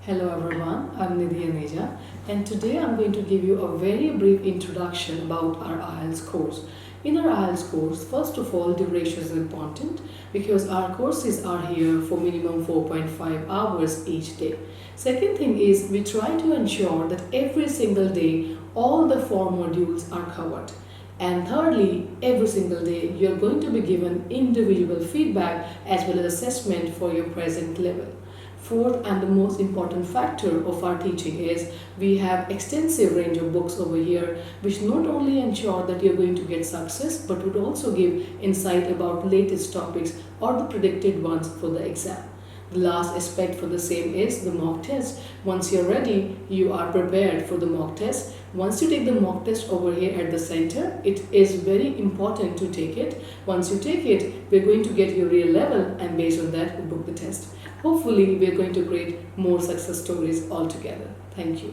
Hello everyone, I'm Nidhi English and today I'm going to give you a very brief introduction about our Ielts course. In our Ielts course, first of all, duration is important because our courses are here for minimum 4.5 hours each day. Second thing is we try to ensure that every single day all the 4 modules are covered. And thirdly, every single day you're going to be given individual feedback as well as assessment for your present level. Fourth and the most important factor of our teaching is we have extensive range of books over here which not only ensure that you're going to get success but would also give insight about latest topics or the predicted ones for the exam. The last aspect for the same is the mock test. Once you're ready, you are prepared for the mock test. Once you take the mock test over here at the center, it is very important to take it. Once you take it, we're going to get your real level and based on that, we book the test. Hopefully, we're going to create more success stories altogether. Thank you.